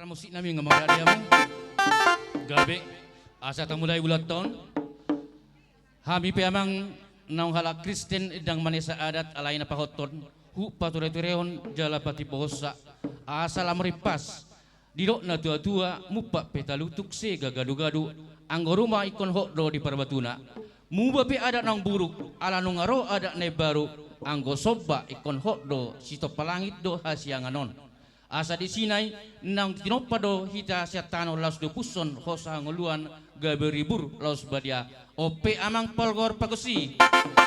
musik namin nga mga mo. Gabi, asa tamulay ulat taon. Hami pa amang naong halak Kristen idang manisa adat alay na pahoton. Hu patuloy-tureon jala pati pohosa. Asa lamripas. Didok na tua-tua mupa petalutuk se gagadu-gadu. Ang rumah ikon hokdo di parbatuna. Muba pe adat nang buruk. Ala nung aro adat na baru. Anggo soba ikon hokdo sito palangit do hasianganon. Asa di sinay nang tinopado hita siatano laus do puson hosa nguluan gaberibur laus badia ope amang polgor pagosi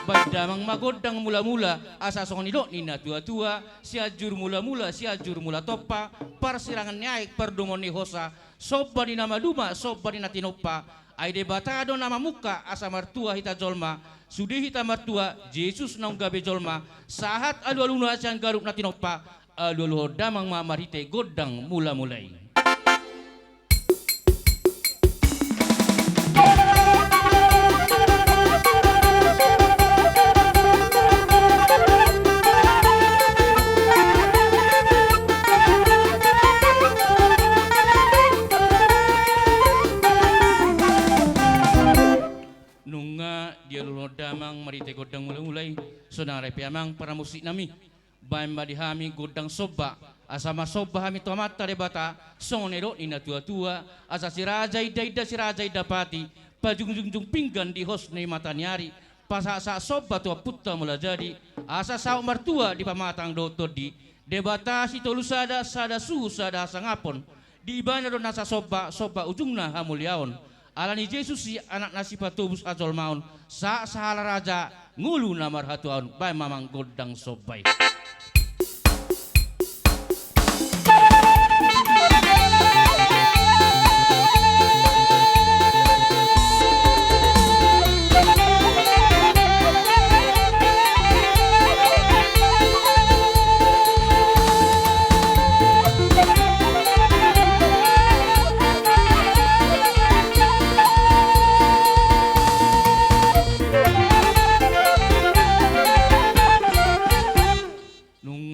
badamang magodang mula-mula asa songonidok nina tua-tua siajur mula-mula siajur mula topa parsirangan nyaik perdumoni hosa soba di nama duma soba di natinopa ay debatado nama muka asa martua hita jolma sudi hita martua Yesus nang gabe jolma sahat alu-aluna asiang garuk natinopa aluh damang mamarite godang mula-mulai. Nunga dia luh damang marite godang mula-mulai sonare piamang para musik nami. Baim badihami godang soba asama soba hami tomata debata sonero ina tua-tua asa si raja ida si raja dapati pajung-jungjung pinggan di hos nei mata nyari pasasa soba tua putta mula jadi asa sao martua di pamatang doto di debata si tolu sada suhu sada sangapon di ibana do nasa soba ujungna hamuliaon alani Yesus si anak nasi patubus ajol maun sahala raja ngulu namar hatuan baim mamang godang sobai.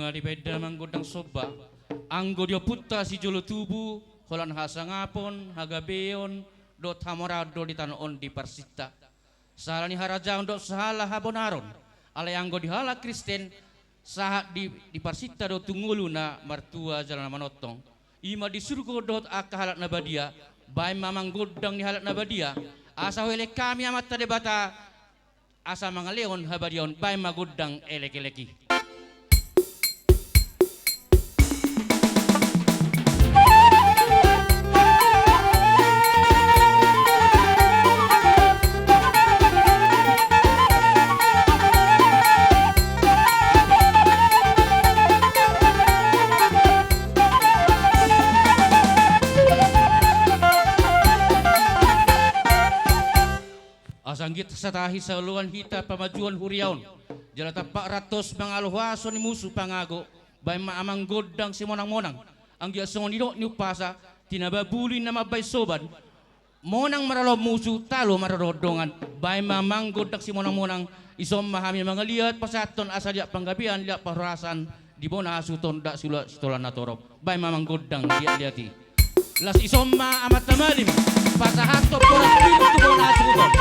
Di beda manggodang soba anggo dia putta si jolo tubu holan hasangapon hagabeon dot hamorado di tanon di parsita salani haraja dot sahala habonaron alay anggo dihala Kristen sahat di parsita dot tungulu na martua jalan manotong ima di surga dot akahalat nabadia bae mamang godang di halat nabadia asa wele kami amat debata asa mangaleon habadion bae magodang elek-eleki. Asanggit satahi sa uluan hita pamajuan huriaon jala tapak ratos mangaluhaso ni musuh pangago bay maamang godang si monang-monang ang giasongon nidok ni upasa tinababuli na mabay soban monang maralob musuh talo mararodongan bay mamang godang si monang-monang isom mahami mga liat pasaton asa dia panggabian dia pahrasan di bona asuton dak sula sitolan natorop bay mamang godang liati las isom ma amat tamalim pasahato poras pintu bona asuton.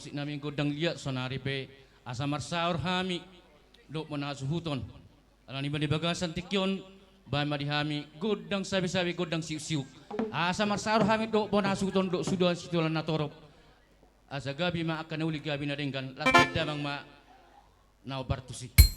si namin godang liat sonari pe asa marsaur hami do manasuhuton alani bagasan tikyon ba madihami godang sabi-sabi godang siu-siu asa marsaur hami do manasuhuton do suduan situlan natorop asa gabi ma akan uli gabi na denggan lapet damang ma nao bartusi.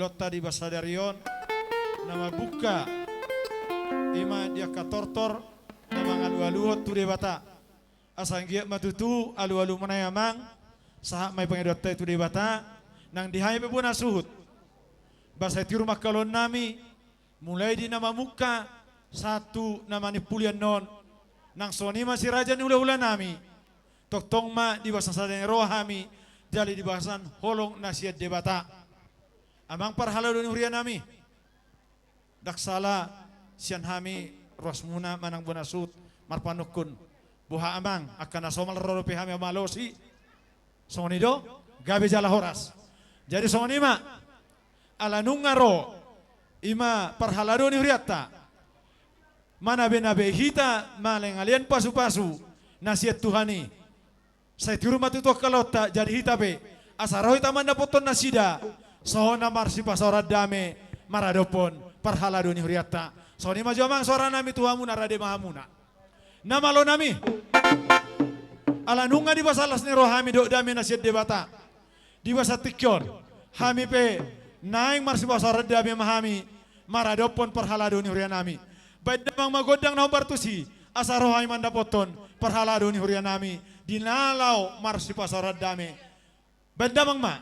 ulot tadi basadarion nama buka ima dia katortor nama ngalu-aluot tu de bata asanggia matutu alu-alu manayamang sahak may pangedot tu de bata nang dihay pe pun asuhut basa tiru makalon nami mulai di nama muka satu nama ni pulian non nang soni masih raja ni ula-ula nami tok tong ma di basan sadeng rohami jali di basan holong nasihat debata amang parhala doni huria nami daksala sian hami rosmuna manang bonasut marpanukun buha amang akan asomal rorope hami amalosi soni do gabe jala horas jadi soni ma ala nungaro ima parhala doni huriatta mana benabe hita maleng alian pasu-pasu nasihat Tuhani saya tiru matu to kalota jadi hitabe asaro hita manda poton nasida sohona marsi pasorat dame maradopon parhala doni huriatta soni majomang sora nami tuhamuna rade mahamuna nama lo nami ala nunga di basalas ni rohami do dame nasihat debata di basa tikyon hami pe naing marsi pasorat dame mahami maradopon parhala doni hurianami baik damang magodang na bartusi asaro hay manda poton parhala doni hurianami dinalau marsi pasarat dame bandamang ma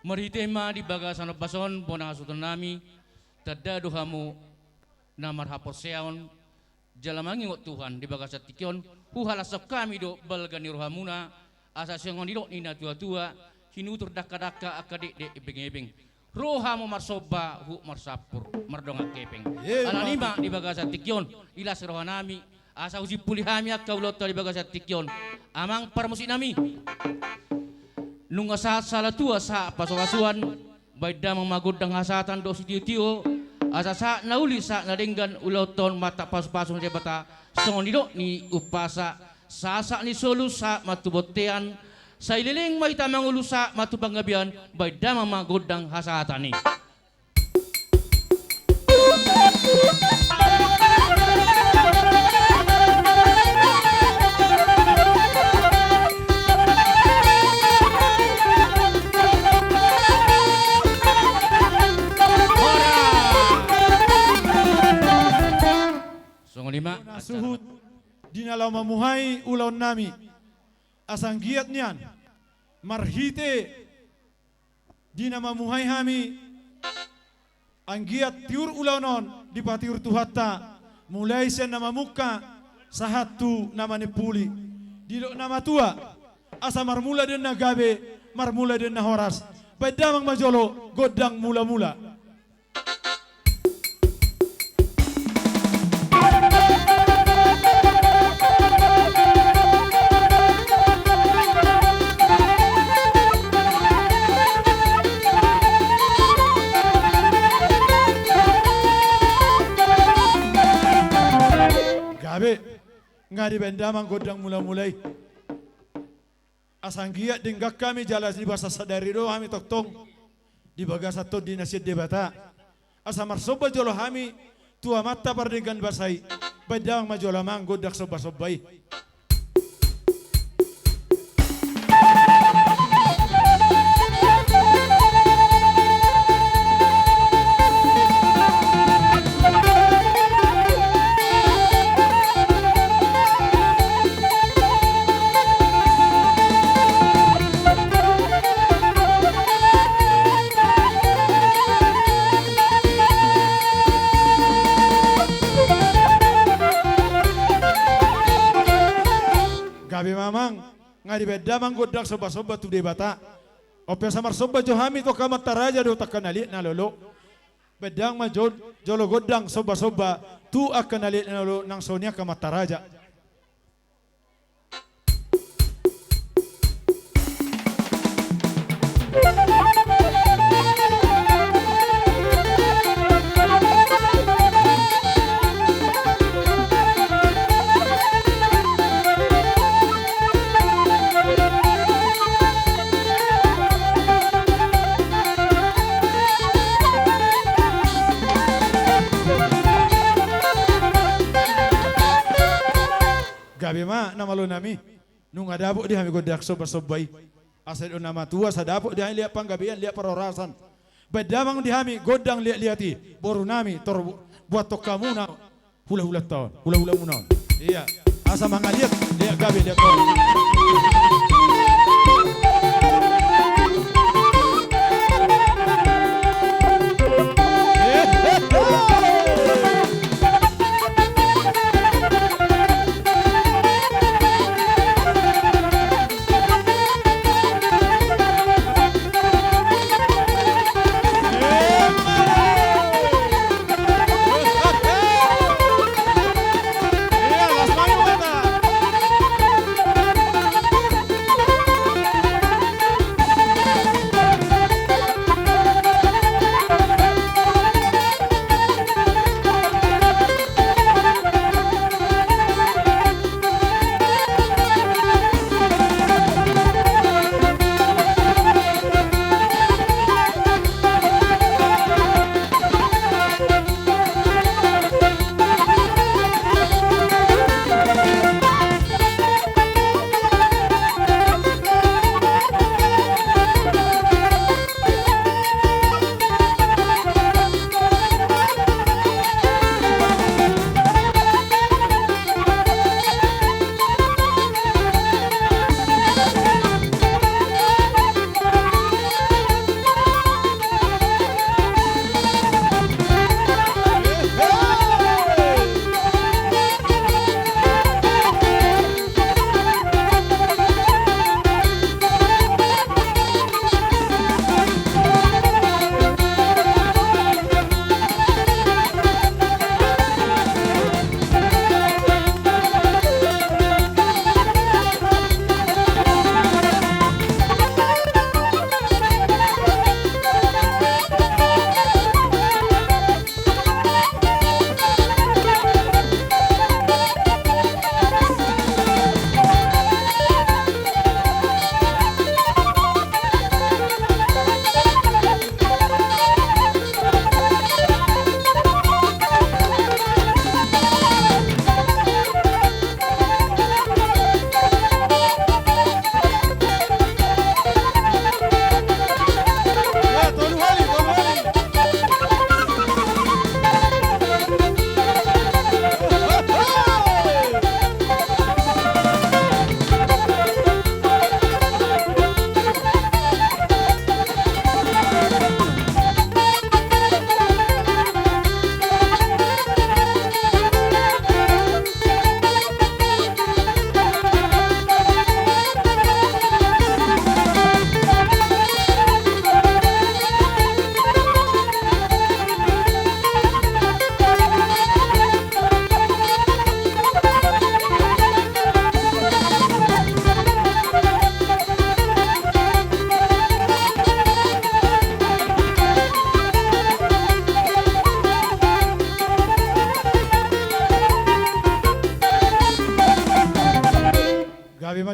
Maritema di bagasan bason bonang asutan nami tadado hamu namar haposeon jalamangi ngot Tuhan di bagasan tikion huhalasap kami do balgani rohamuna asa sengon didok nina tua-tua hinutur daka-daka akadik de ebeng-ebeng rohamu marsoba hu marsapur mardonga kepeng alanima di bagasan tikion ilas rohanami asa uji pulihami akau loto di bagasan tikion amang parmusi nami nunga saat salah tua saat pasokasuan baida memagodang hasatan do sitio asa saat nauli saat nadenggan uloton mata pas-pasun jebata songonidok ni upasa sasak ni solu saat matu botean saililing maita mangulu saat matu panggabian baida memagodang hasatan ni lima suhud dinalaw mamuhay ulaw nami asang giat niyan marhite dina mamuhay hami ang giat tiur ulaw non di patiur tuhatta mulai sen nama muka sahatu nama nepuli didok nama tua asa marmula den nagabe marmula den horas badamang majolo godang mula-mula ngadi bendamang godang mula-mulai asanggiat dinggak kami jalas di bahasa sadari do kami toktong di bagasa to di nasid debata asa marsoba jolo kami tua mata pardigan basai bedang majolamang godak soba-sobai gabi mamang ngadi bedamang godak soba-soba tu debata ope samar soba johami to kamat taraja do takanali na lolo bedang majod jolo godang soba-soba tu akanali na lolo nang sonia kamat taraja gabi ma namalo nami nung adabo di kami godak soba-sobai asal nama tua sadapok di kami lihat panggabian lihat perorasan bedamang di kami godang lihat-lihati boru nami tor buat tok kamu na hula-hula tahun hula-hula munaon iya asa mangaliat lihat gabi lihat tahun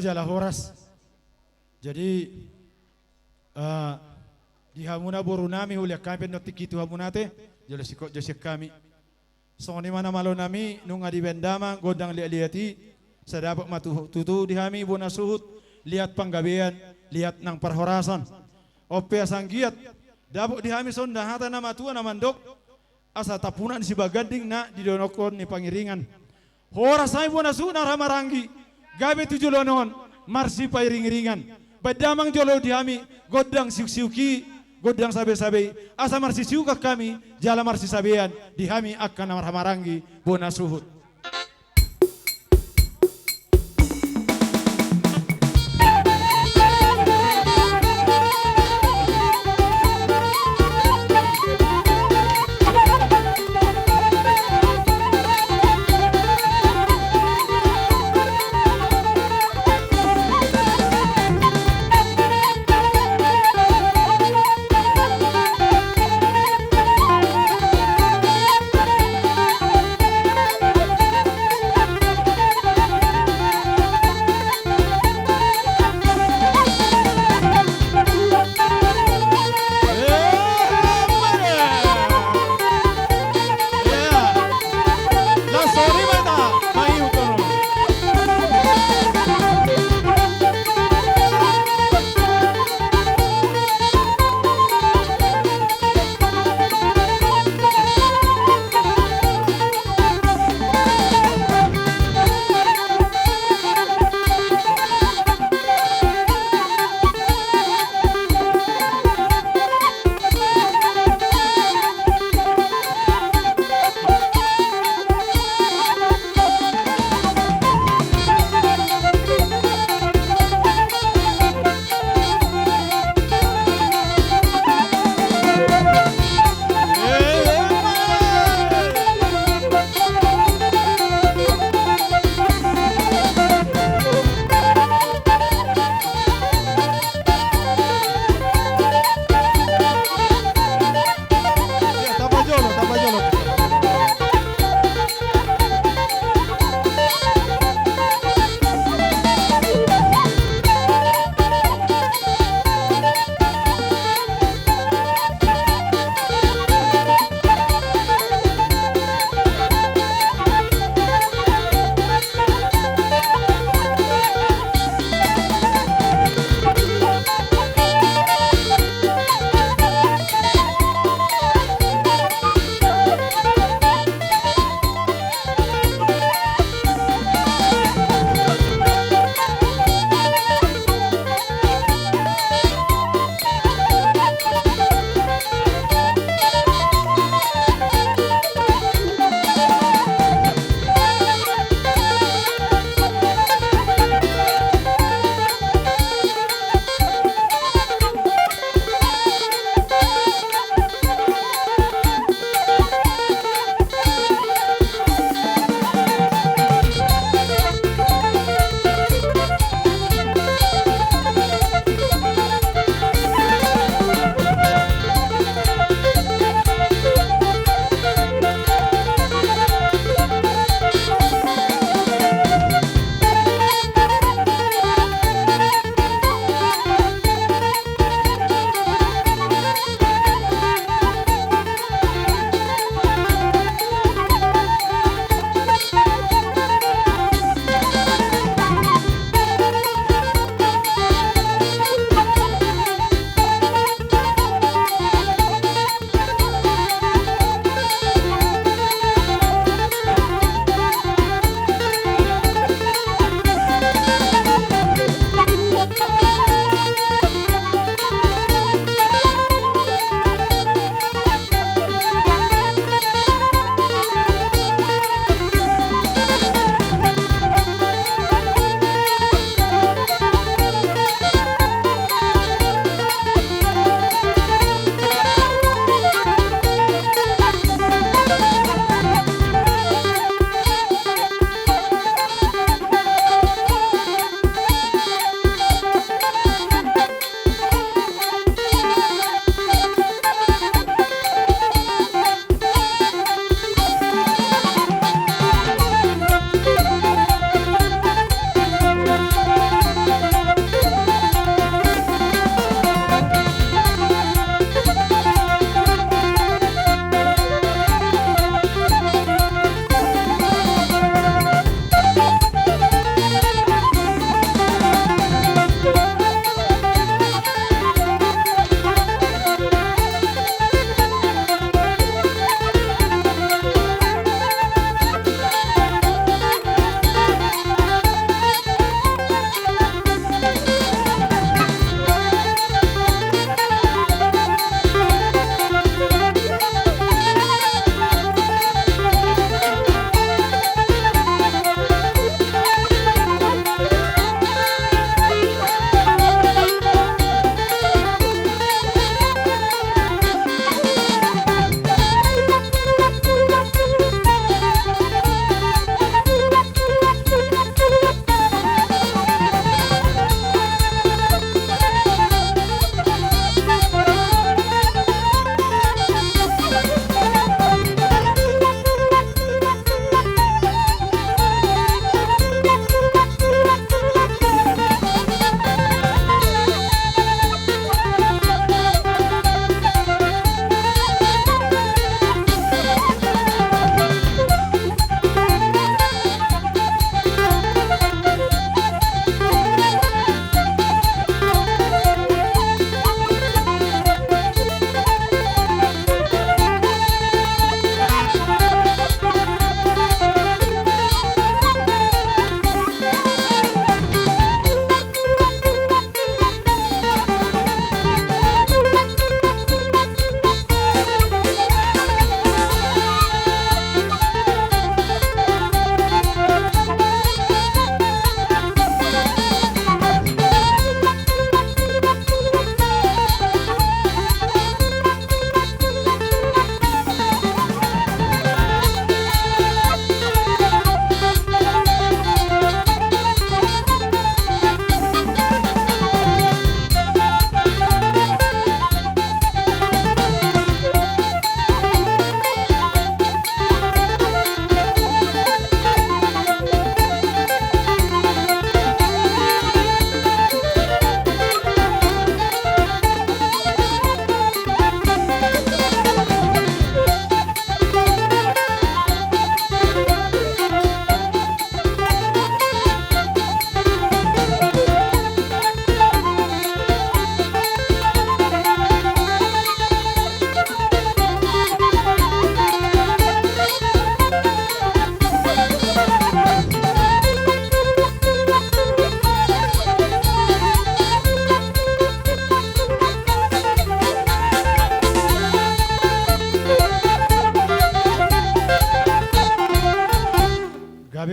jala horas. Jadi di hamuna boru nami hulia kami notik itu hamunate jala sikot josik kami. So ni mana malo nami nunga di bendama godang liati sadapat matu tutu di hami bona suhut lihat panggabean lihat nang perhorasan. Ope sanggiat dabuk di hami sonda hata nama tua nama mandok asa tapunan si bagading na di donokon ni pangiringan. Horas ay bona su na ramarangi gabe tujulonon marsi pay ring-ringan. Badamang jolo di hami godang siuk-siuki godang sabe-sabe asa marsi siuka kami jala marsi sabean di hami akan ramarangi bona suhut.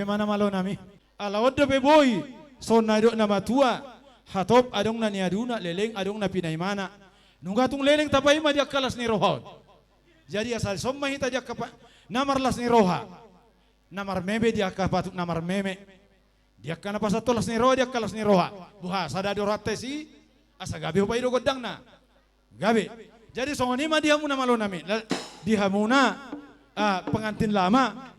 mana malo nami. Alawad pe boy. So na do na matua. Hatop adong na niaduna leleng adong na pinaimana. Nung gatong leleng tapay ma dia kalas ni roha. Jadi asal somma hita dia kapa namarlas ni roha. Namar meme dia kapatuk namar meme. Dia kana pasatolas ni roha dia kalas ni roha. Buha sada do ratte si asa gabi upai do godang na. Gabi. Jadi songoni ma dia muna malo nami. Dia muna pengantin lama.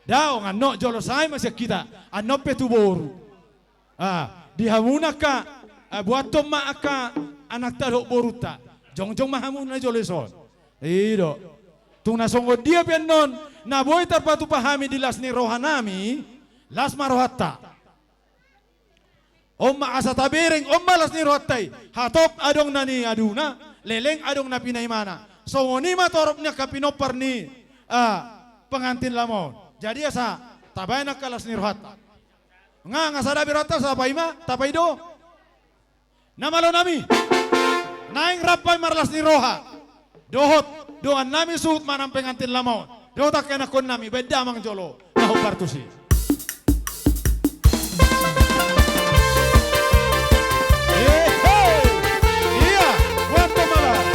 Daw ngano jolo sai masih kita ano petuboru. Dihamuna ka buat ma aka anak talo boruta. Jong mahamuna jolo son. Ido. Tung nasongo dia penon na boy terpatu pahami di las ni rohanami las marohatta. Omma asa tabering omma las ni rohattai. Hatop adong nani aduna leleng adong na pinaimana. So ngoni ma toropnya kapinopar ni pengantin lamon. Jadi asa tabay na kalas ni rohata. Nga sada birata sa paima tapaido. Namalo nami. Naing rapay marlas ni roha. Dohot doan nami suut manang pengantin lamon. Dohot kena kon nami beda mang jolo. Nahu partusi. Iya, waktu malam.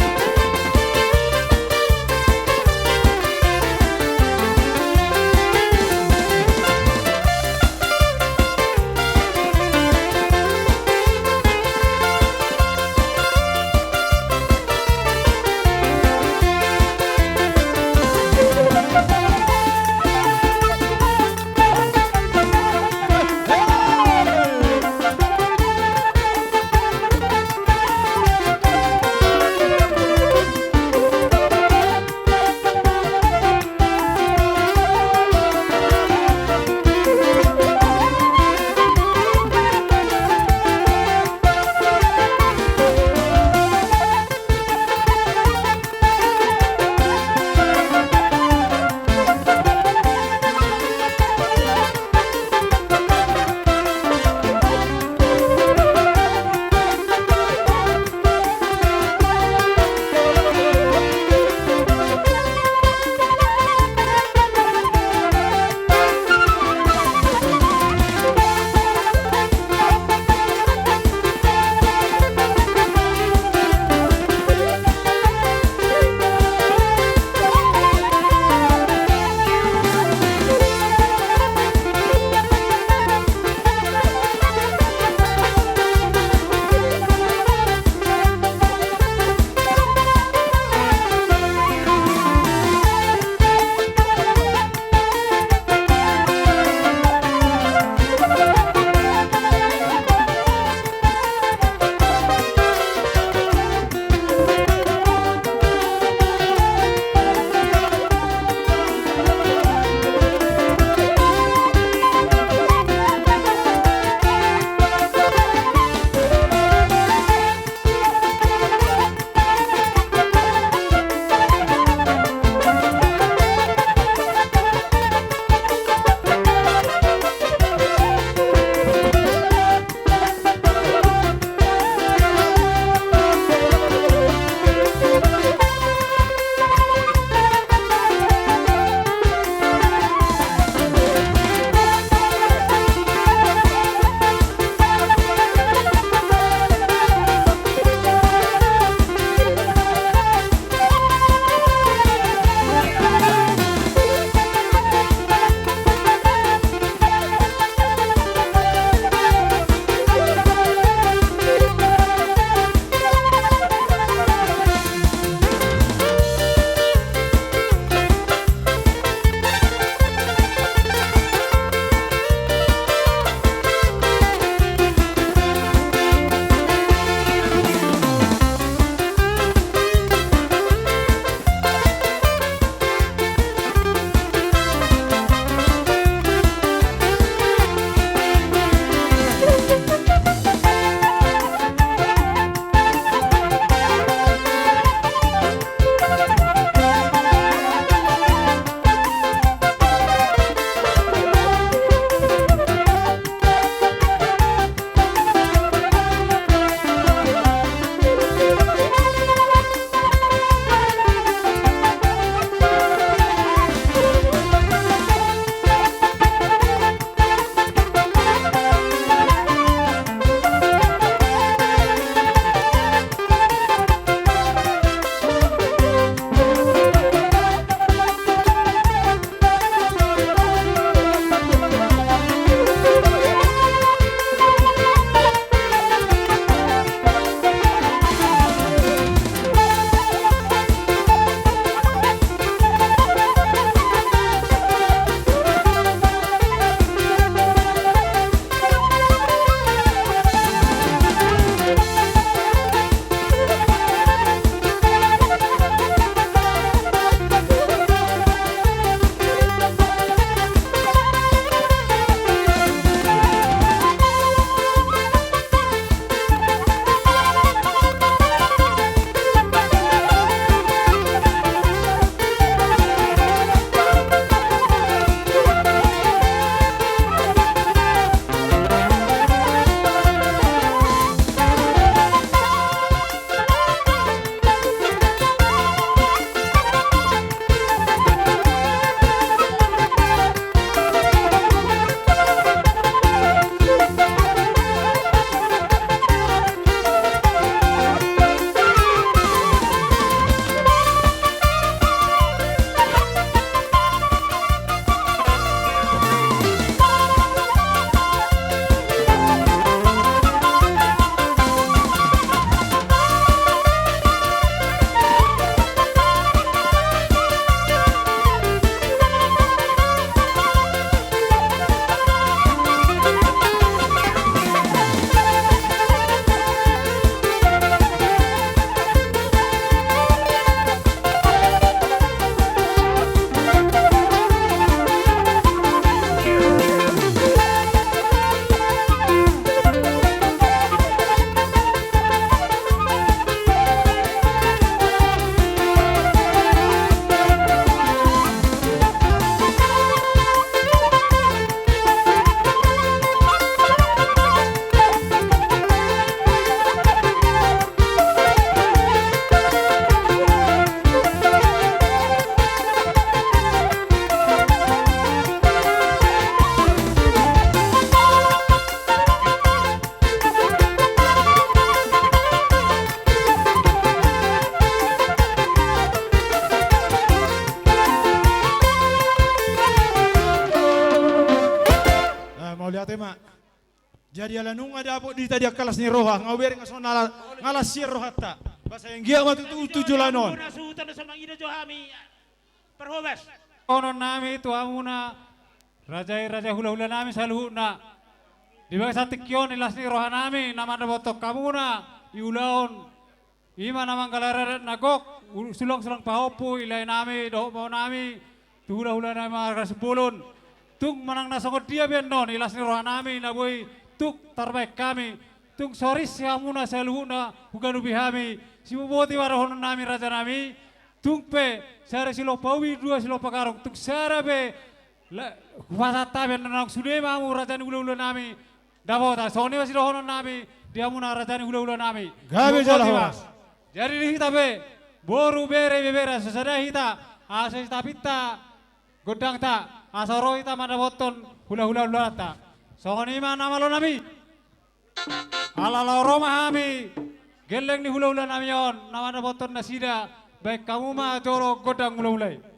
Danung ada po di tadi kelas ni roha ngawir ngaso ngalas sir rohata. Basa yang gia matu tujulanon. Muna suutan sa mga ina Johami. Perhobas. Ono nami itu amuna raja hula-hula nami saluhu na di bawah satu kion ilas ni roha nami nama na botok kamuna iulaon ima namang galara nagok sulong pahopu ilay nami doho mau nami tu hula-hula nami mga kasipulon tung manang nasangod dia benon ilas ni roha nami na boy tuk terbaik kami tung soris si amuna saluhu na huganu bihami si buboti warahon nami raja nami tung pe sare silo pawi dua silo pakarong tung sare be Wasata ben nang sude mamu rajani hula-hula nami davota soni masih rohono nami dia muna rajani hula-hula nami Gabe jala horas. Jadi hita be boru bere sesada hita asa hita pita godang ta asaro hita mana boton hula-hula ta soni mana malo nami ala roma hami geleng ni hula-hula nami on nama boton nasida baik kamu mah joro godang hula-hulai.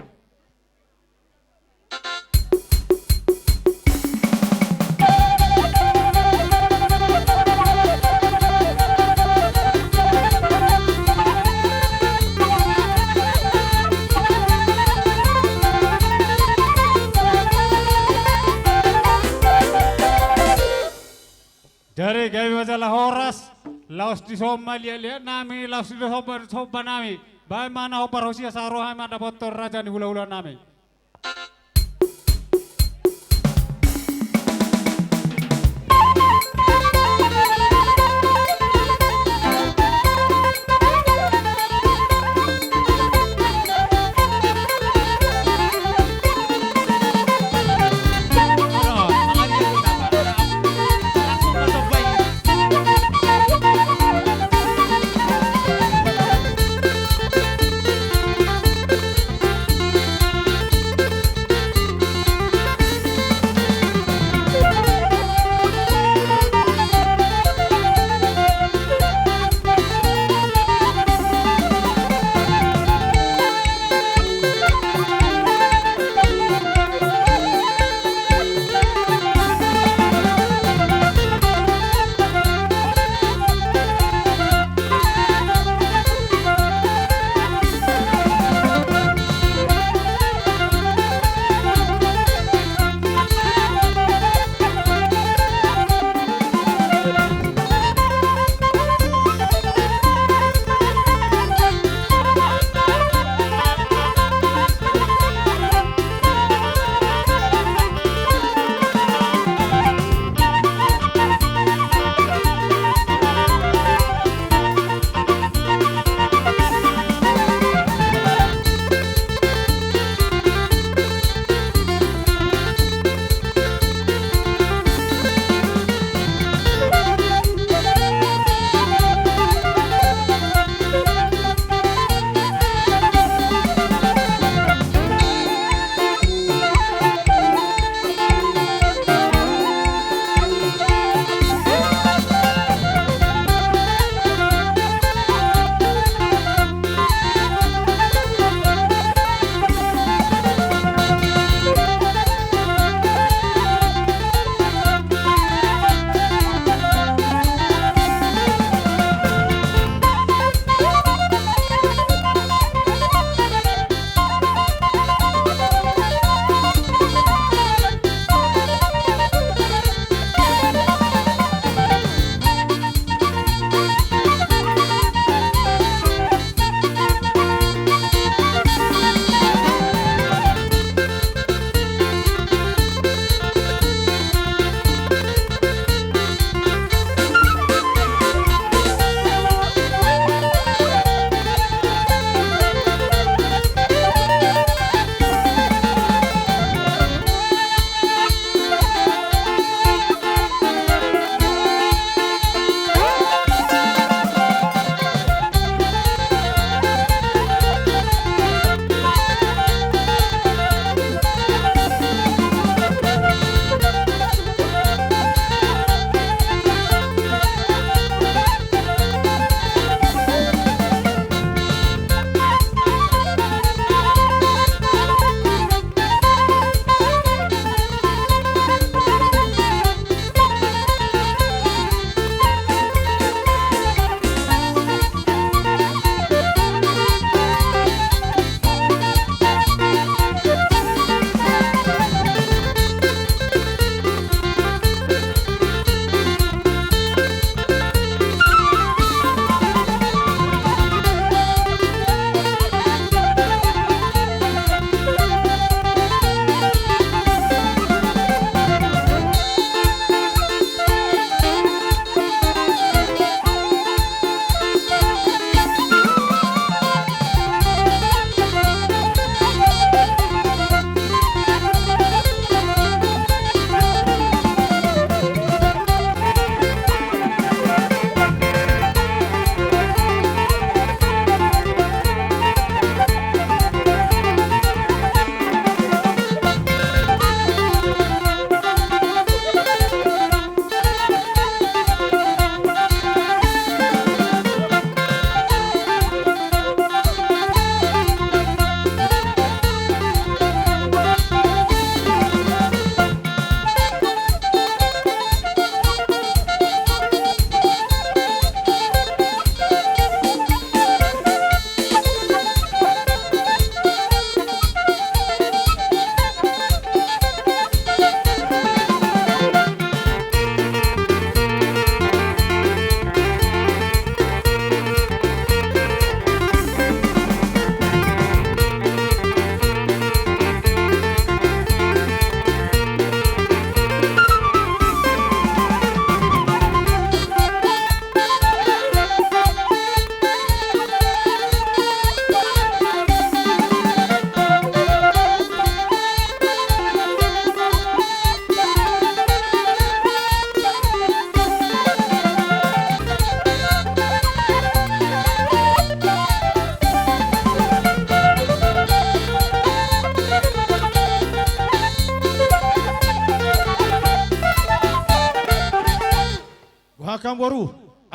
Dari kami masalah horas, laos di Somalia lihat nami, laos di Soba nami, bagaimana opar hosia saroha ada botol raja di hula-hula nami.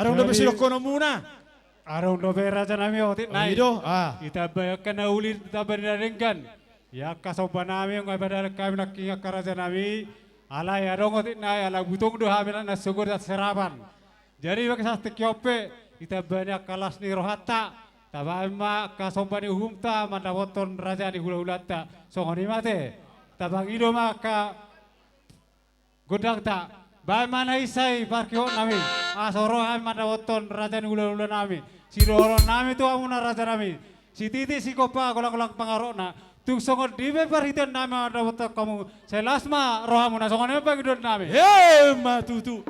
Arong Jadi- dapat silok kono muna. Araw no be raja nami otit Oh, nai. Ido, Ita bayakan na uli ita beriringkan. Ya kasoba nami ang ibadal kami nakinga karaja nami. Ala ya dong otit nai ala butong do hamil na sugur at serapan. Jadi bagi sa tikyope ita banyak kalas ni rohata. Tabama kasoba ni humta mandawoton raja ni hula-hulata. Songoni mate. Tabang ido maka godang ta. Bae mana isai parkio nami. Asoro kami mandawoton raja ni hula-hula nami. Si Roro nami tu amuna raja nami. Si Titi si Kopa kolang-kolang pangarona. Tung songon dibe parhiton nami mandawoton kamu. Selasma rohamuna songon apa gidon nami. matutu.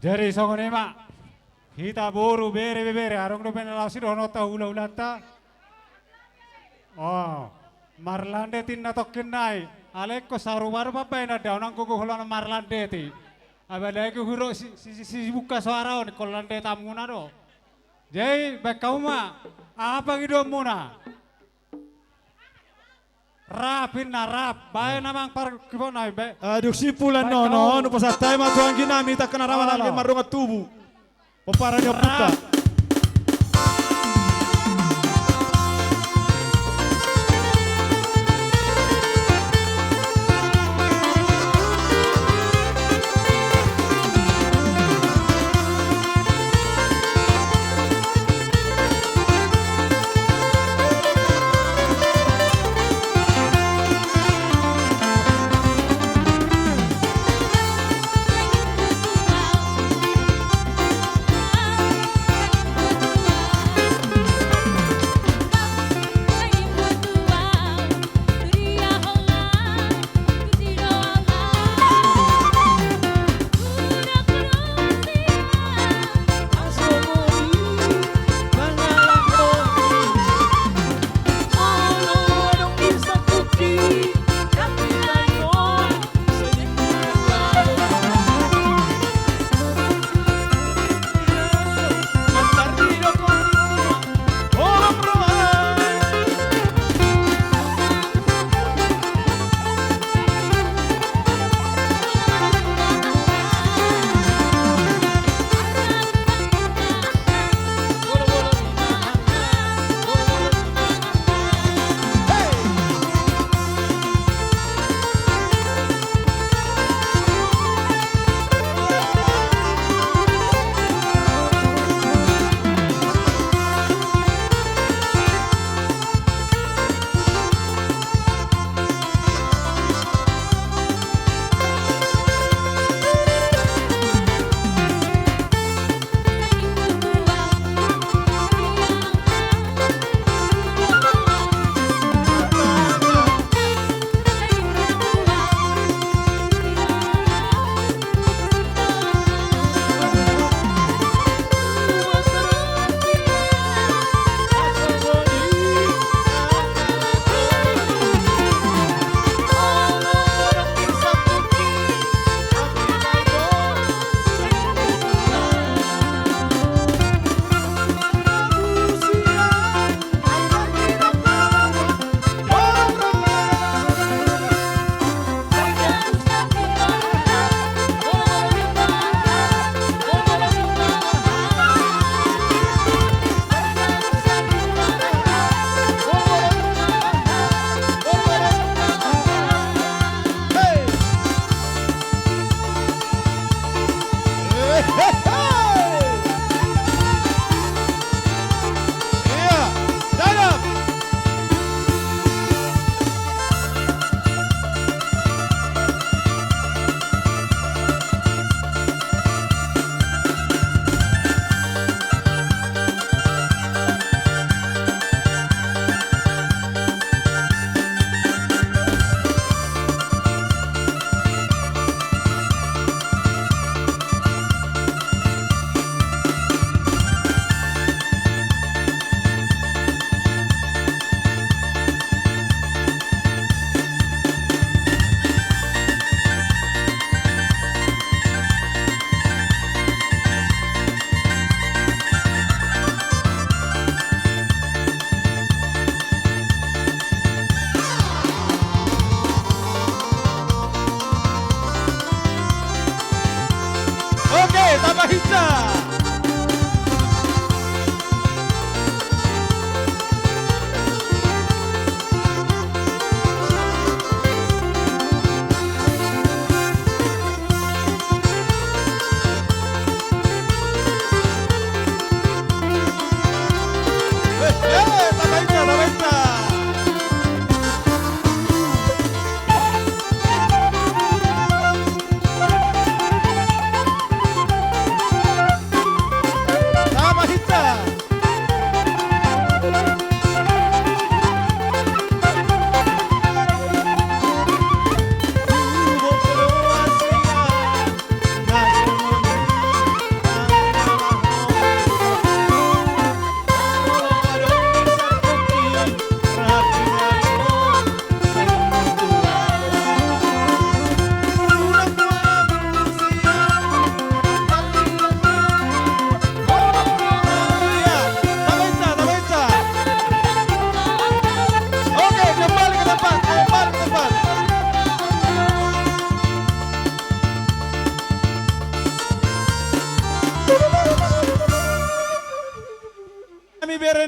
Jadi songone mak kita boru bere arong do penelasi dono tahu ulata. Oh, Marlande tinna tokin nai. Aleko saru baru papa ina daunang kuku holana Marlande ti. Abadai ku huro si buka suara on kolande tamuna do. Jadi baik kau mah apa gitu muna? Rapin na rap, bae namang par kibon nai be. Aduh sipulan no, nu pasatay matuang ginami tak kena rawalan ke marungat tubuh. Peparannya puta.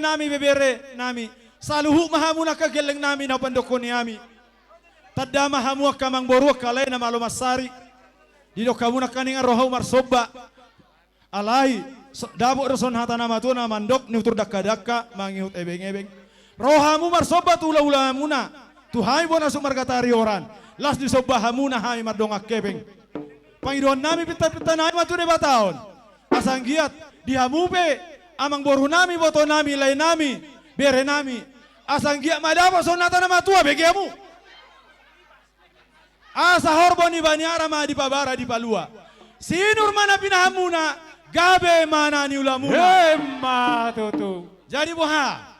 nami bebere nami. Saluhu mahamuna kageleng nami na pandokon yami. Tadda mahamu kamang boru kalay na malumasari. Dito kamuna kaning rohaw marsoba. Alay dabo rason hata nama tu na mandok nutur dakka mangihut ebeng-ebeng. Rohamu marsoba ula-ula muna. Tuhai bona sumargatari oran. Las disobah hamuna hai mardongak kebeng. Pangiduan nami pita-pita nami matu de bataon. Asang giat dihamupe amang boru nami boto nami lay nami bere nami. Asang giat madapa sonata nama tua begiamu. Asa horbo ni baniara ma di pabara di palua. Sinur mana pinahamuna gabe mana ni ulamuna. Emma tutu. Jadi boha.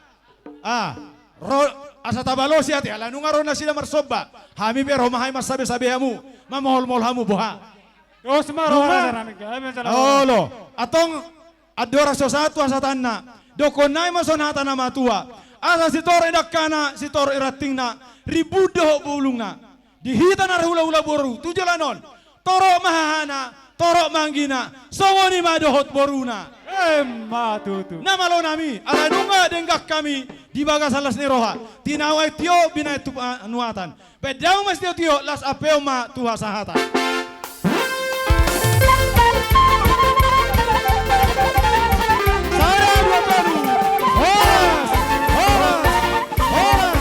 Asa tabalo siya ti alanu nga ron na sila marsoba. Hami pero mahay masabi-sabi hamu. Mamahol-mol hamu boha. Os maroha na namin gabe sa lawa. Olo. Atong adora sa satu asa tanna. Dokon na masonata na matua. Asa si Toro idakana, si Toro irating na. Ribudo bulung na. Dihita na hula-hula boru. Tujalanon. Toro mahahana. Toro manggina. Songoni madohot boruna. Emma tutu. Namalo nami, alanunga denggak kami di bagas alas ni roha. Tinawai tio bina itu nuatan. Pedang mas tio las apeo ma tuha sahata. Saya dua baru. Horas, horas, horas.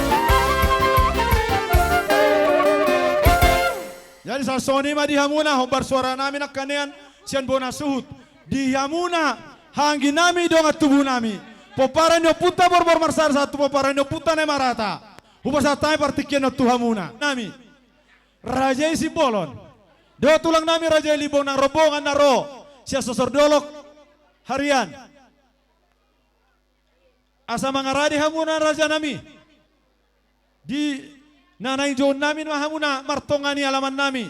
Jadi sasoni ma dihamuna hobar suara nami nak kanean sian bona suhut. Dihamuna hanggi nami dong tubuh nami. Poparan yo puta borbor marsar satu poparan yo puta ne marata. Huba satai partikian no tuhamuna. Nami. Raja isi bolon. Do tulang nami raja libong nang robongan naro. Sia sosor dolok harian. Asa mangaradi hamuna raja nami. Di nanay jon nami mahamuna martongani alaman nami.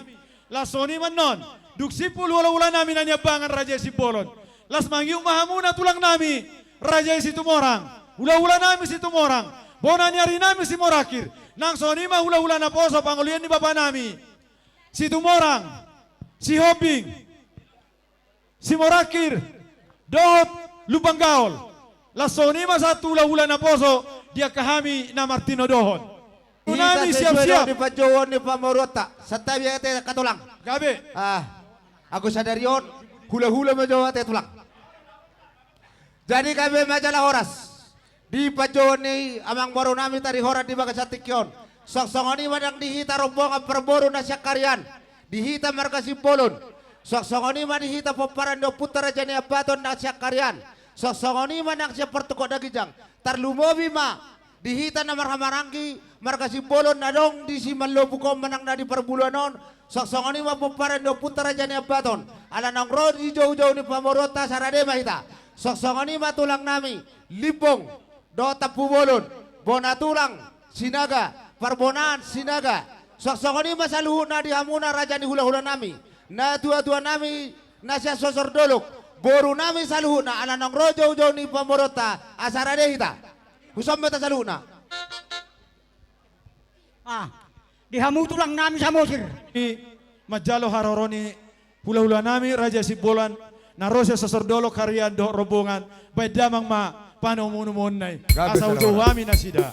Lasoni manon. Duksipul wala-wala nami nanyabangan raja isi bolon. Las mangyung mahamuna tulang nami raja isi tumorang. Hula-hula nami si tumorang. Bona nyari nami si morakir. Nang soni mah hula-hula na poso pangulian ni bapa nami. Si tumorang. Si hobing. Si morakir. Dohot lubang gaol. Las soni mah satu hula-hula na poso dia kahami na Martino dohot. Nami siap-siap. Di pajowan ni pamorota. Satay biya kate katulang. Gabe. Aku sadar yon. Hula-hula majawa te tulang. Jadi kami majalah horas. Di pajowan ni amang baru nami tadi horas di bagas satikyon. Sok-songoni madang dihita rombongan perboru na syakarian. Dihita marga simbolon. Sok-songoni mah dihita poparan do putara jani abaton na syakarian. Sok-songoni madang siya pertukok dagijang. Tarlumobi ma. Dihita na marhamarangki. Marga simbolon na dong di simanlobukom manang na di perbulanon. Sok-songoni mah poparan do putara jani abaton. Ala nang rodi jauh-jauh ni pamorota sarade mahita. Sok-songoni mah tulang nami. Libong. Do tapu bolon. Bona tulang. Sinaga. Parbonaan sinaga. Sok-songoni mah saluhu na dihamuna raja ni hula-hula nami. Na tua-tua nami. Na siya sosor dolok. Boru nami saluhu na. Ala nang rodi jauh-jauh ni pamorota. Asarade hita. Husam beta saluhu na. Dihamu tulang nami sa mosir. Majalo haroroni hula-hula nami raja sibolan narosya sasordolo karian do robongan bay damang ma panomunumun nay asa ujawami na sida.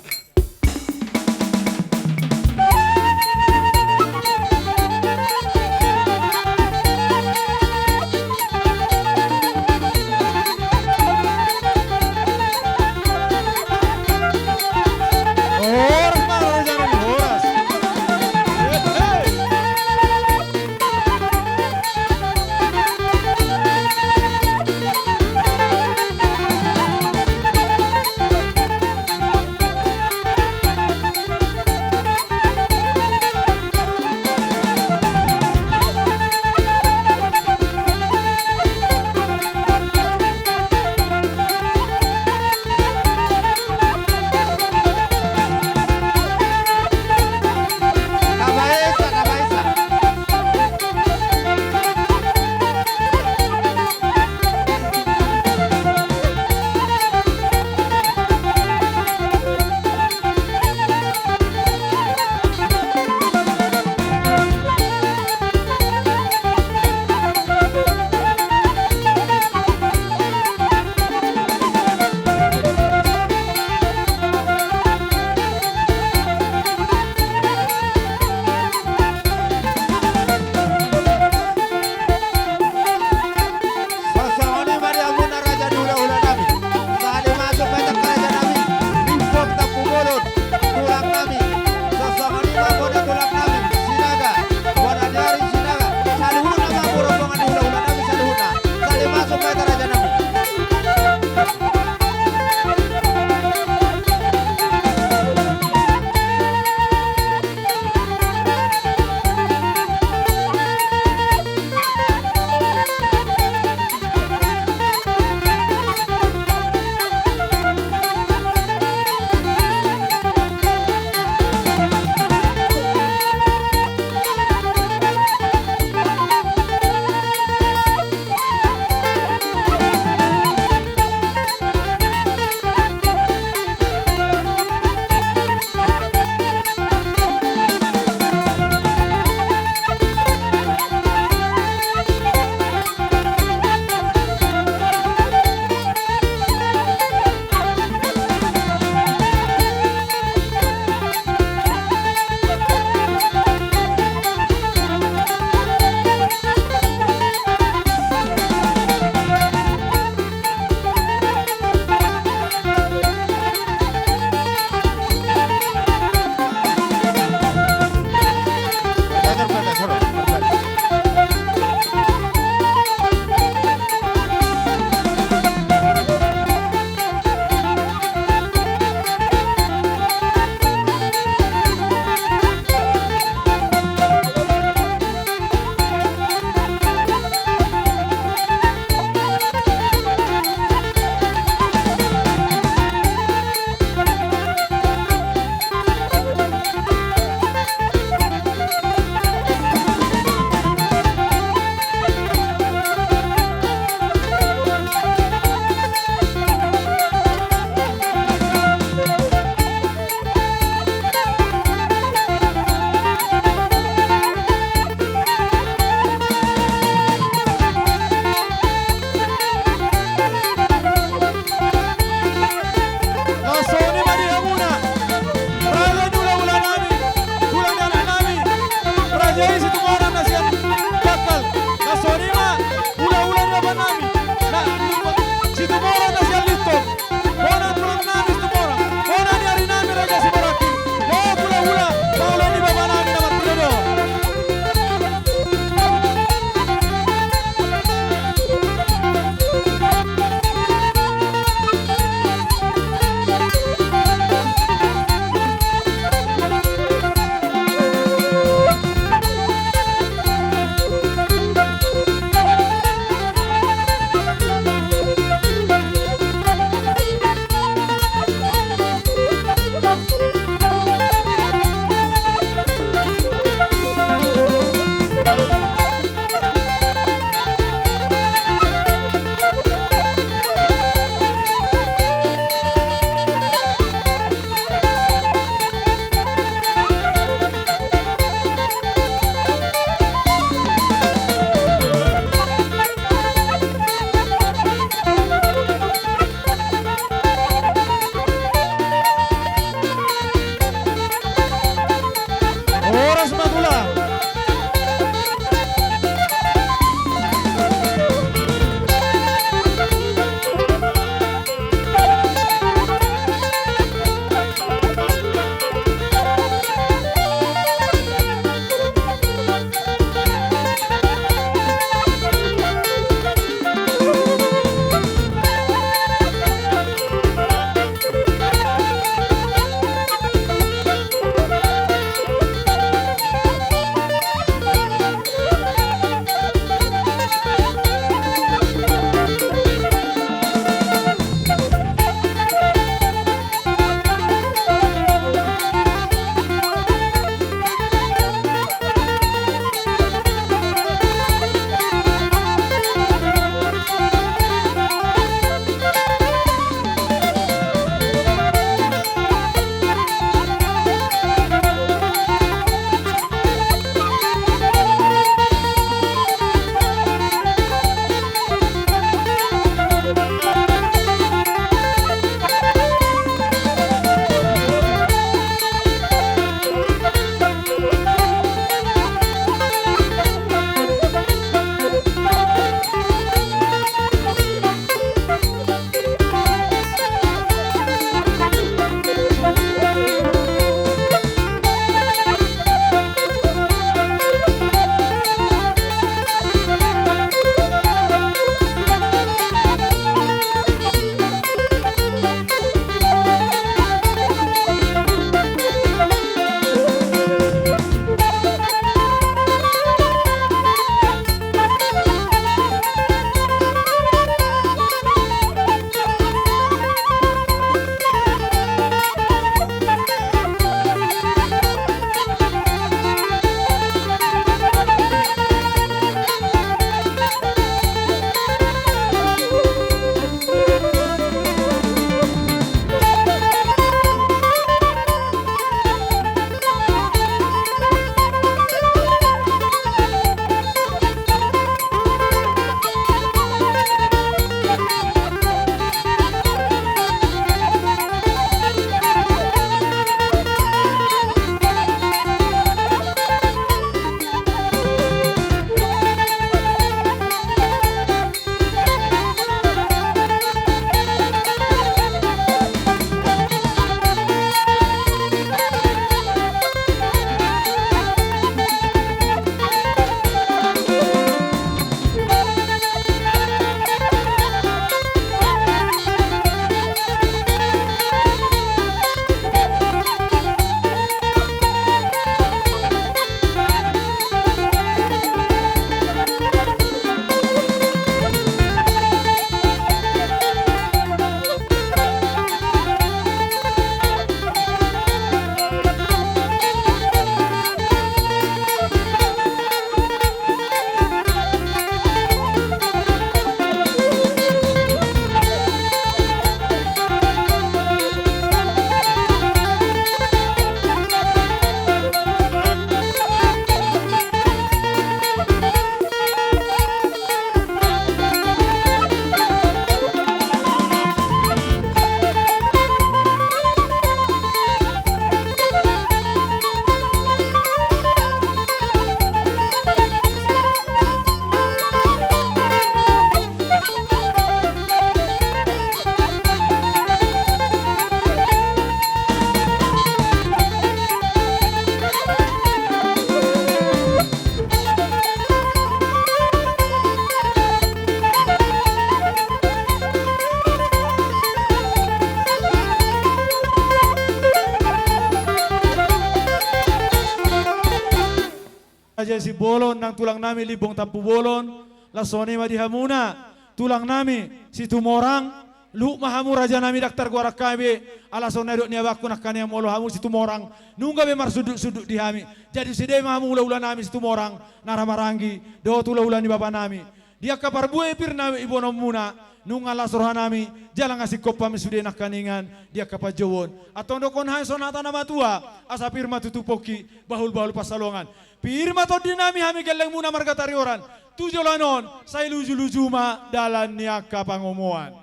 Raja si bolon nang tulang nami libong tampu bolon. Lasoni ma dihamuna tulang nami si tumorang. Lu mahamu raja nami daktar gua rakabe. Alason nadok ni abakku nak kanya molo hamu si tumorang. Nungga be mar suduk-suduk di hami. Jadi si de mahamu ula-ula nami si tumorang. Naramarangi. Do tula-ula ni bapa nami. Dia kapar buai pir nami ibu nomuna. Nunga lasroha nami, jalan ngasih kopa misude nak kaningan, dia kapal jawon. Atau ndokon hai sonata nama tua, asa pirma tutupoki, bahul-bahul pasalongan. Pirma to dinami hami geleng muna marga tarioran. Tujolanon, saya luju-luju ma dalan niaka pangomoan.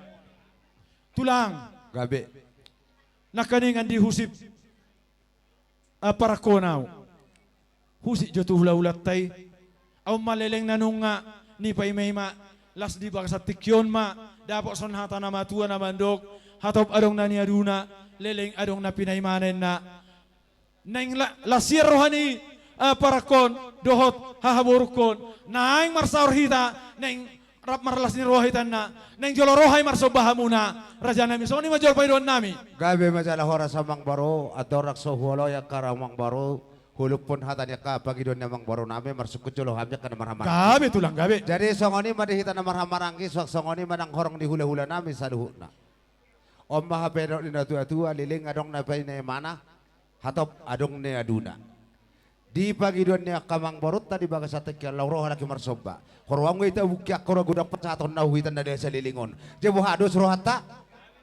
Tulang, Gabe. nak kaningan di husip para konau. Husip jotu hula-hulat tay, au maleleng nanunga, ni paimema, las di bangsa tikyon ma, dapat son hata nama tua nama ndok, hatop adong na niaduna, leleng adong na pinaimanen na. Neng lasir rohani para kon, dohot hahaburukon, naing marsaur hita, neng rap marlas ni rohitan na, neng jolo rohay marsobahamuna, raja nami, so ni majol paidon nami. Gabe majalah hora samang baro, adorak sohualo ya karamang baro, huluk pun hatanya ka pagi dunia mang baro nami marsuk kuculo hamnya kana marhamar. Gabe tulang gabe. Jadi songoni madihita na marhamarangki, songoni manang horong di hula-hula nami saluhuna. Om maha pedok di natua-tua liling adong na paine mana, hatop adong ne aduna. Di pagi dunia kamang barut tadi baga satek ya lauro halaki marsoba. Horwang ita bukiak koro gudak pecaton nahuitan na desa lilingon. Jebo hadus rohata,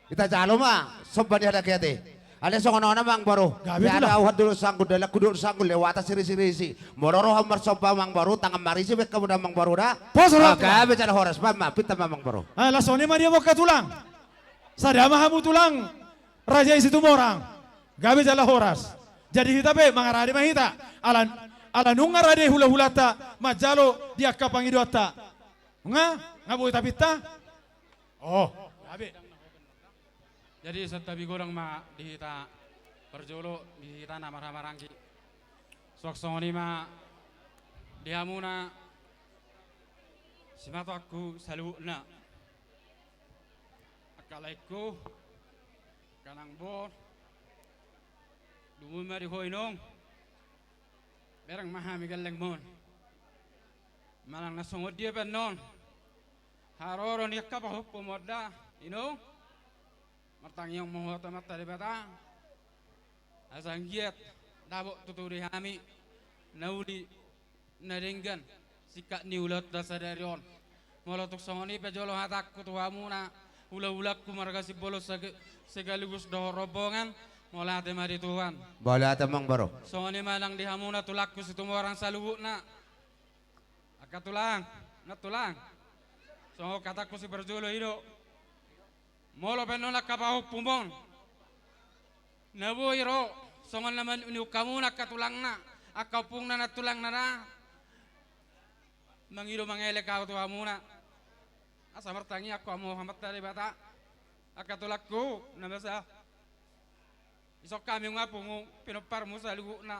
kita jalo ma, soba di ada kiate. Ada songono mang baru. Gabi Ya tulah. ada awat dulu sanggul dalak kudur sanggul lewat siri-siri. Mororo hamar soba mang baru tangan marisi bek kamu mang baru dah. Pos roh. Gabe cara horas mama pita mang baru. Ah, lasone ma dia mau ke tulang. Sadama hamu tulang. Raja isi tumorang. Gabe jala horas. Jadi hita be mangarade mahita. Ala nunga rade hula-hulata majalo dia kapangidota. Ngabu ita pita. Oh, gabe. Jadi setabi gorang ma dihita perjolo dihita na marhamarangki. Soksoni ma dihamuna simato aku saluna. Akalaiku kanang bon dumu mari hoinong berang maha migaleng mon malang nasongod dia benon haroro ni kapah pomoda ino martang yang mohota mata di bata asang giat dabok tuturi hami naudi naringgan sikat ni ulat dasadarion molotuk songoni pejolo hatakku tuamuna ula-ulaku marga si bolos segaligus doh robongan mola ate mari Tuhan. Boleh ate mang baru. Songoni malang dihamuna tulakku situ orang saluhuna. Aka tulang, tulang. Songo kataku si berjolo hido. Molo penolak kapahuk pumbon. Nabu iro, songon naman kamu nak katulang na. Akaw pung na tulang na. Mangido mangele kau tuamuna. Asa martangi aku amo hamat dari bata. Akatulakku nabasa. Isok kami ngapung pinopar mo sa lugo na.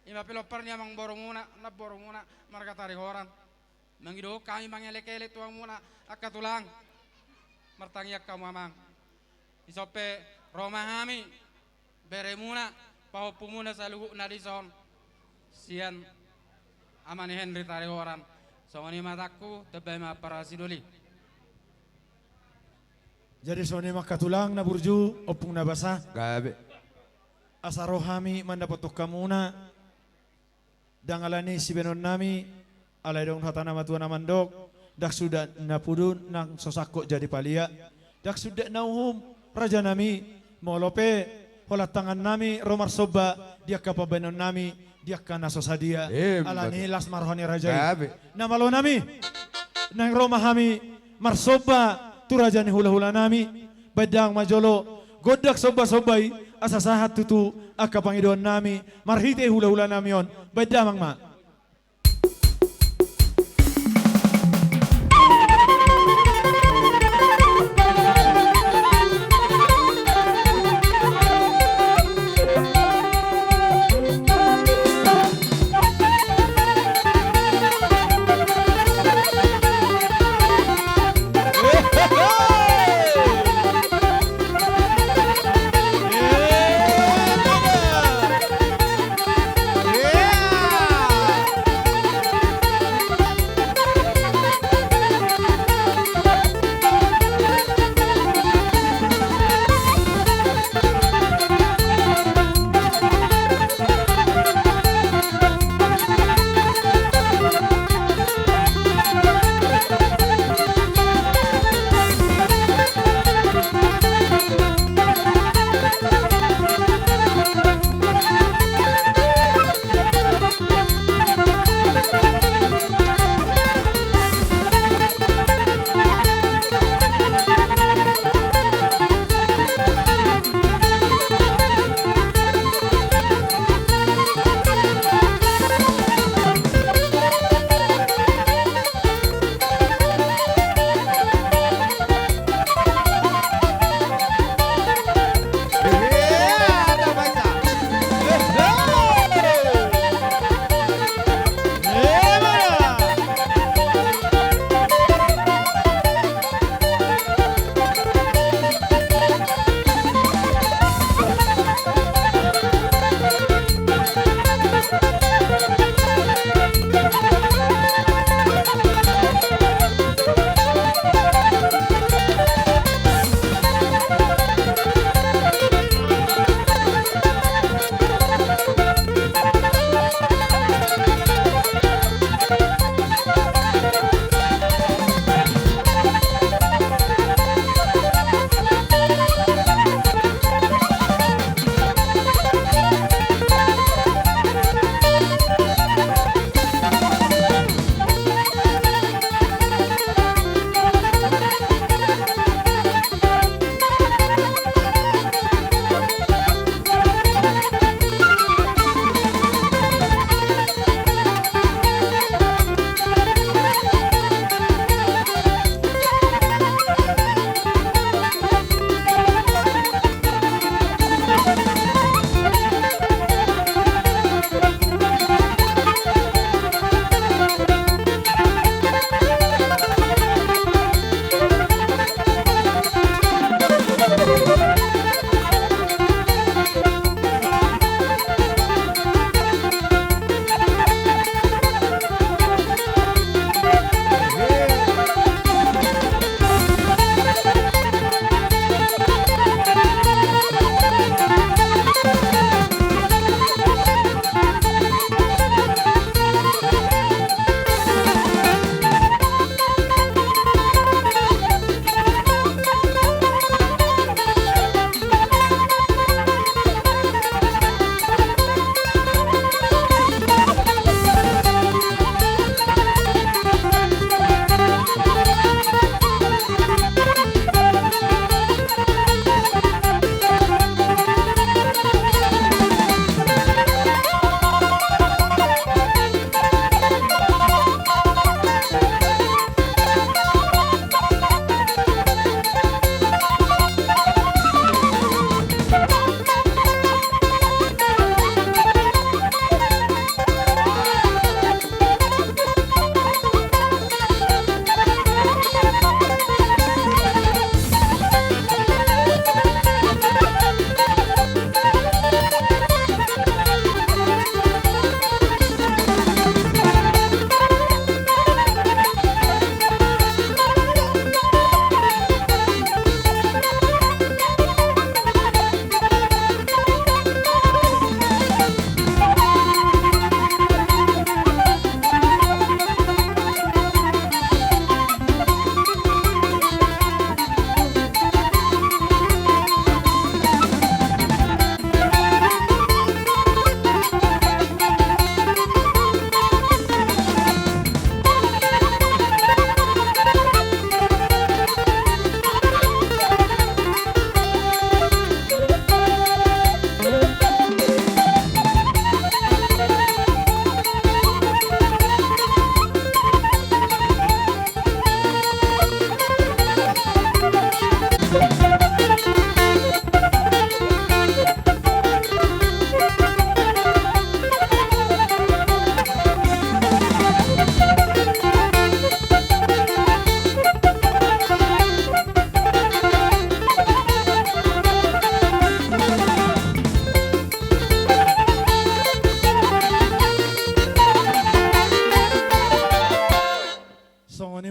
Ima pinopar niya mang boronguna na boronguna marga tari horan. Mangido kami mangelekele tuang muna akatulang. Martangi aku mamang. Isope Roma hami bere muna pahopu muna sa lugo na dison. Sian amani Henry tari horan. So ni mataku tebay maparasidoli. Jadi sone makatulang na burju opung na basa. Gabe. Asarohami mandapat kamuna. Dangalani si benon nami alay dong hatana matuan namandok. Dak sudah napudun nang sosako jadi palia. Dak sudah nauhum raja nami molope holat tangan nami romar soba dia kapabenon nami dia kana sosadia alani las marhoni raja. Gabe. Namalo nami nang Roma hami marsoba tu raja ni hula-hula nami badang majolo godak soba-sobai asa sahat tutu aka pangidon nami marhite hula-hula nami on badamang ma.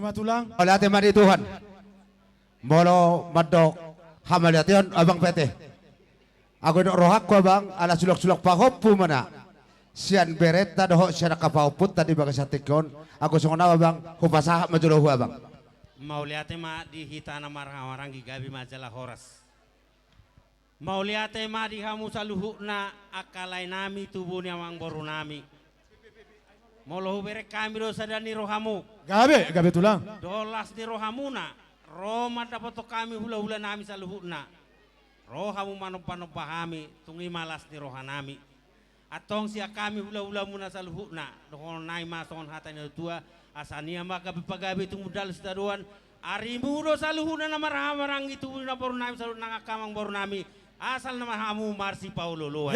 matulang. Oleh ate mani Tuhan. Molo madok hamaliation abang pete. Aku dok rohak ko abang ala sulok-sulok pahoppu mana. Sian bereta doho sian kapauput tadi baga satikon. Aku sungona abang hupasah majulohu abang. Mau lihat ma di hitana marang gigabi majalah horas. Mau lihat ma di hamu saluhuna akalai nami tubuh ni amang boru nami. Mau lohu bere kami do sadani rohamu. Gabe tulang. Dolas di rohamuna. Roma dapat kami hula-hula nami saluhuna. Rohamu manopa-nopa kami tungi malas di rohanami. Atong siya kami hula-hula muna saluhuna. Dohon nai mason hatanya tua. Asania maka pagabi tung modal sedaruan arimudo saluhuna na marang itu na baru nami salu nangakamang baru nami asal nama hamu marsi paulo loan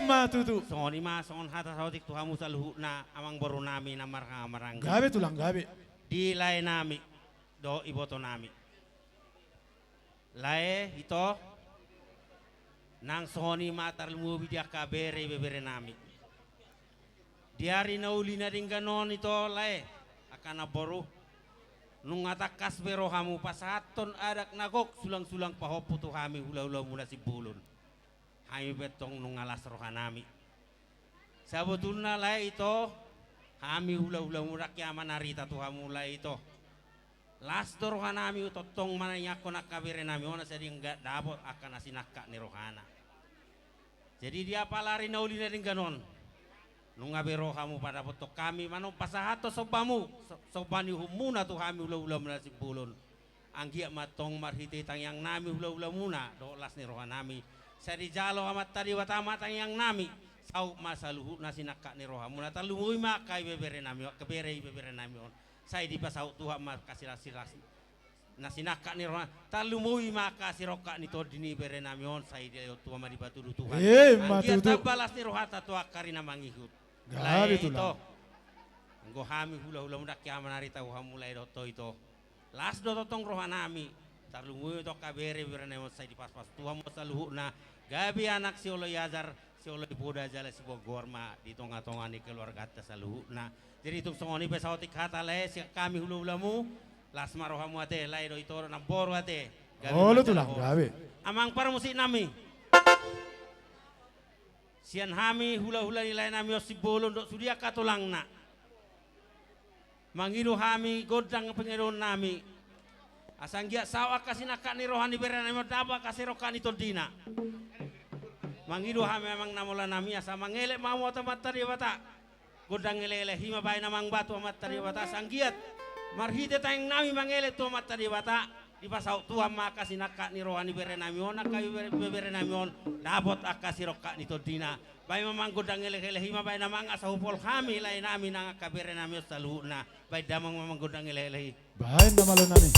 Matutu. soni ma son hata sautik tu hamu saluhuna amang baru nami na marang Gabe tulang gabe. di lae nami do iboto nami lae ito nang soni matar lumubi dia kabere bebere nami diari na uli na rin ganon ito lae karena boru nung atakas pero hamu pasaton adak nagok sulang-sulang pahopu tu kami hula-hula mula si bulun kami betong nung alas rohanami sabotulna lai ito kami hula-hula mula kiaman narita tu hamu lai ito las do rohanami utotong mananya ko nakabire nami ona sadi enggak dapat akan asinaka ni rohana jadi dia palari na uli na rin ganon nung abero kamu pada foto kami manong pasahato sobamu sobani humuna tu kami ula-ula muna si bulon anggia matong marhiti tangyang nami ula-ula muna dolas ni rohan nami sa di jalo amat tadi watama tangyang nami sau masaluhu na sinaka ni rohan muna talumuy makay bebere nami kebere bebere nami on say di pasau tuha makasilas na sinaka ni rohan talumuy makasiroka ni todini bere nami on say di tuha madibatudu tuhan anggia Matutu. tabalas ni rohata tuha karina mangihut Gabe ito. tulang. Anggo hami hula-hula mudak kaya manarita mulai doto ito. Las do totong rohanami. Tarlunguyo to kabere birane mo sa di pas-pas tuwa mo sa luhu na gabi anak si Olo Yazar si Olo Ibuda jala si Bogorma dito nga tonga ni keluarga ta sa luhu na. Jadi itong songoni pa sa otik hata le si kami hula-hula mo las marohamu ate lai do ito na boro ate. Olo tulang gabe. Amang para musik nami. Sian hami hula-hula nilai nami si bolon dok sudia katulang na. Mangiru hami godang pengeron nami. Asanggia sawa kasih nak ni rohani beren nami daba kasih rokani todina. Mangiru hami amang namola nami asa mangelek mau otomat tadi bata. Godang elele hima bay namang batu amat tadi bata sanggiat. Marhite tayang nami mangelek tu amat tadi bata. Di pasau Tuhan maka sinaka ni rohani berenamion akayu berenamion dabot akasi roka ni todina bay mamang godang ele-ele hima bay namang asa hupol kami lain nami nang akaberenamion saluhuna bay damang mamang godang ele-ele Bahan na malo nami.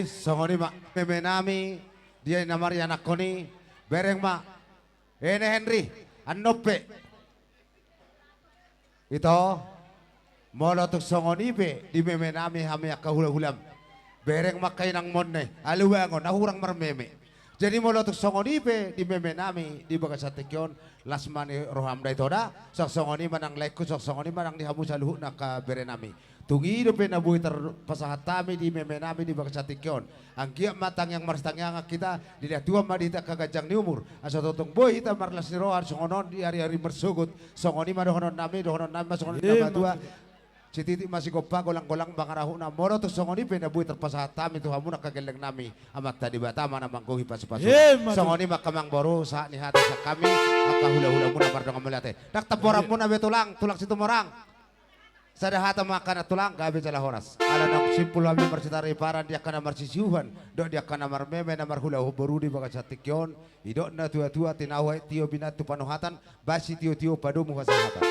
songoni mak meme nami dia namari anak koni bereng mak ene Henry anope ito molotok songoni be di meme nami hami akahula-hulam bereng mak kainang monne aluwangon nahurang marmeme jadi molotok songoni be di meme nami di bagas satikyon lasmani rohamda itoda sok songoni manang leku sok songoni manang dihamu saluhu nak berenami tungi hidup na buhi terpasahatami di meme nami di bagas satikyon ang giyak matang yang marstangnya kita dilihat dua madita kagajang ni umur asa totong buhi kita marlas ni rohan songonon di hari-hari mersugut songoni madohonon nami masongoni nama dua si titik masih kopa golang-golang bangarahu na moro tu songoni pe na buhi terpasahatami tu hamu nak kageleng nami amat tadi batama namang kuhi pasu-pasu songoni makamang boru sa ni hati sa kami makahula-hula muna mardong amelate dak taporan muna betulang tulak situ morang sadahata makan tulang gabe jala horas ala nak simpul kami marcitari paran dia kana marcisiuhan dok dia kana marmeme na marhula boru di bagas satikyon idok na tua-tua tinawai tio binatu panuhatan basi tio-tio padu muhasahatan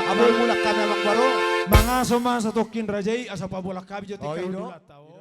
Abang mulak kami abang baru mga suma sa tokin rajay asa pabulak kabi joti Oh, kayo ino? dilata.